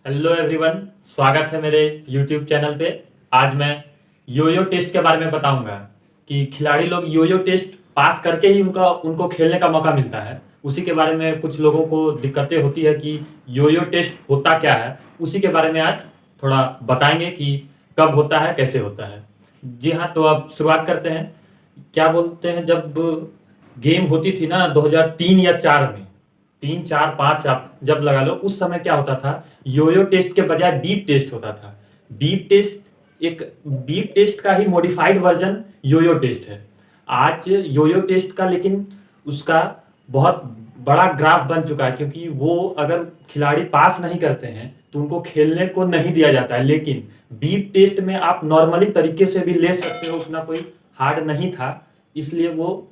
Hello everyone, स्वागत है मेरे यूट्यूब चैनल पे। आज मैं योयो टेस्ट के बारे में बताऊंगा कि खिलाड़ी लोग योयो टेस्ट पास करके ही उनका उनको खेलने का मौका मिलता है। उसी के बारे में कुछ लोगों को दिक्कतें होती है कि योयो टेस्ट होता क्या है। उसी के बारे में आज थोड़ा बताएंगे कि कब होता है, कैसे होता है। जी हाँ, तो अब शुरुआत करते हैं। क्या बोलते हैं, जब गेम होती थी ना 2003 या 4 में, 3 4 5 आप जब लगा लो, उस समय क्या होता था, योयो टेस्ट के बजाय बीप टेस्ट होता था। बीप टेस्ट एक बीप टेस्ट का ही मॉडिफाइड वर्जन योयो टेस्ट है। आज योयो टेस्ट का लेकिन उसका बहुत बड़ा ग्राफ बन चुका है, क्योंकि वो अगर खिलाड़ी पास नहीं करते हैं तो उनको खेलने को नहीं दिया जाता है। लेकिन बीप टेस्ट में आप नॉर्मली तरीके से भी ले सकते हो, उतना कोई हार्ड नहीं था। इसलिए वो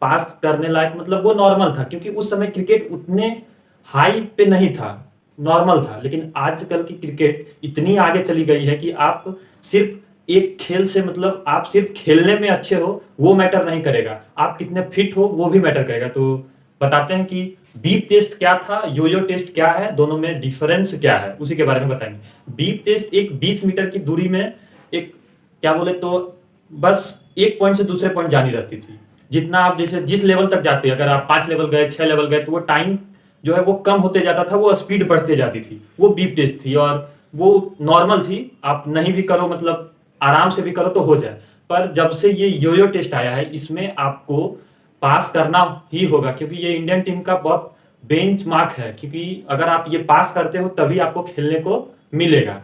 पास करने लायक, मतलब वो नॉर्मल था, क्योंकि उस समय क्रिकेट उतने हाई पे नहीं था, नॉर्मल था। लेकिन आजकल की क्रिकेट इतनी आगे चली गई है कि आप सिर्फ एक खेल से, मतलब आप सिर्फ खेलने में अच्छे हो वो मैटर नहीं करेगा, आप कितने फिट हो वो भी मैटर करेगा। तो बताते हैं कि बीप टेस्ट क्या था, योयो टेस्ट क्या है, दोनों में डिफरेंस क्या है, उसी के बारे में बताएंगे। बीप टेस्ट एक 20 मीटर की दूरी में एक, क्या बोले तो, बस एक पॉइंट से दूसरे पॉइंट जानी रहती थी। जितना आप जैसे जिस लेवल तक जाते हैं, अगर आप 5 लेवल गए, 6 लेवल गए, तो वो टाइम जो है वो कम होते जाता था, वो स्पीड बढ़ते जाती थी। वो बीप टेस्ट थी और वो नॉर्मल थी। आप नहीं भी करो, मतलब आराम से भी करो तो हो जाए। पर जब से ये योयो टेस्ट आया है, इसमें आपको पास करना ही होगा, क्योंकि ये इंडियन टीम का बहुत बेंच मार्क है। क्योंकि अगर आप ये पास करते हो तभी आपको खेलने को मिलेगा।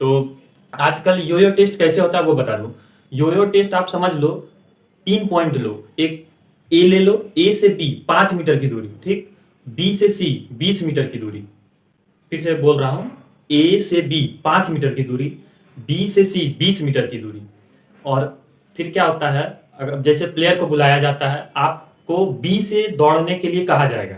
तो आजकल योयो टेस्ट कैसे होता है वो बता दूं। योयो टेस्ट आप समझ लो, 3 पॉइंट लो। एक ए ले लो, ए से बी 5 मीटर की दूरी, ठीक। बी से सी 20 मीटर की दूरी। फिर से बोल रहा हूं, ए से बी 5 मीटर की दूरी, बी से सी 20 मीटर की दूरी। और फिर क्या होता है, अगर जैसे प्लेयर को बुलाया जाता है, आपको बी से दौड़ने के लिए कहा जाएगा।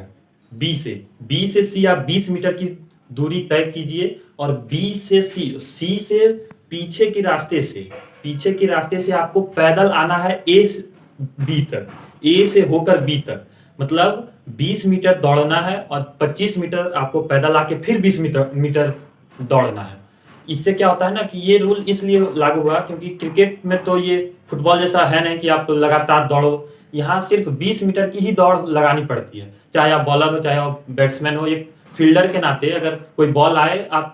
बी से सी आप 20 मीटर की दूरी तय कीजिए, और बी से सी से पीछे के रास्ते से आपको पैदल आना है ए से बी तक, ए से होकर बी तक। मतलब 20 मीटर दौड़ना है और 25 मीटर आपको पैदल आके फिर 20 मीटर दौड़ना है। इससे क्या होता है ना कि ये रूल इसलिए लागू हुआ क्योंकि क्रिकेट में तो ये फुटबॉल जैसा है नहीं कि आप लगातार दौड़ो। यहाँ सिर्फ 20 मीटर की ही दौड़ लगानी पड़ती है, चाहे आप बॉलर हो चाहे आप बैट्समैन हो। एक फील्डर के नाते अगर कोई बॉल आए, आप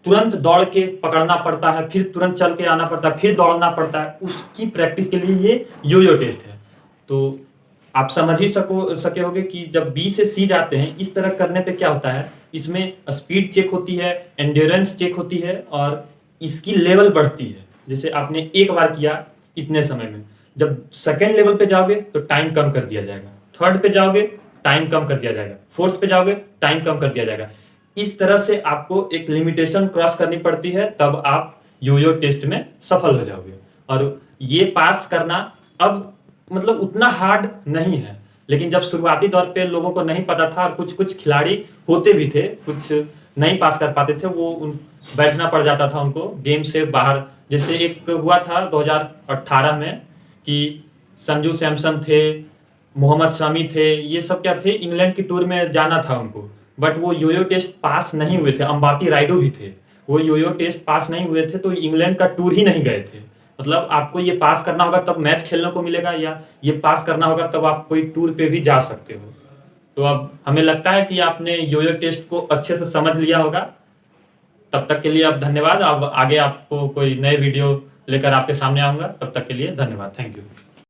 तुरंत दौड़ के पकड़ना पड़ता है, फिर तुरंत चल के आना पड़ता है, फिर दौड़ना पड़ता है। उसकी प्रैक्टिस के लिए ये योयो टेस्ट है। तो आप समझ ही सके होगे कि जब बी से सी जाते हैं, इस तरह करने पे क्या होता है, इसमें स्पीड चेक होती है, एंड्योरेंस चेक होती है, और इसकी लेवल बढ़ती है। जैसे आपने एक बार किया इतने समय में, जब सेकेंड लेवल पे जाओगे तो टाइम कम कर दिया जाएगा, थर्ड पे जाओगे टाइम कम कर दिया जाएगा, फोर्थ पे जाओगे टाइम कम कर दिया जाएगा। इस तरह से आपको एक लिमिटेशन क्रॉस करनी पड़ती है, तब आप योयो टेस्ट में सफल हो जाओगे। और ये पास करना अब मतलब उतना हार्ड नहीं है। लेकिन जब शुरुआती दौर पे लोगों को नहीं पता था, और कुछ कुछ खिलाड़ी होते भी थे, कुछ नहीं पास कर पाते थे, वो बैठना पड़ जाता था उनको गेम से बाहर। जैसे एक हुआ था 2018 में कि संजू सैमसन थे, मोहम्मद शमी थे, ये सब क्या थे, इंग्लैंड की टूर में जाना था उनको, बट वो योयो टेस्ट पास नहीं हुए थे। अंबाती रायडू भी थे, वो योयो टेस्ट पास नहीं हुए थे, तो इंग्लैंड का टूर ही नहीं गए थे। मतलब आपको ये पास करना होगा तब मैच खेलने को मिलेगा, या ये पास करना होगा तब आप कोई टूर पे भी जा सकते हो। तो अब हमें लगता है कि आपने योयो टेस्ट को अच्छे से समझ लिया होगा। तब तक के लिए अब धन्यवाद। अब आगे आपको कोई नए वीडियो लेकर आपके सामने आऊंगा, तब तक के लिए धन्यवाद, थैंक यू।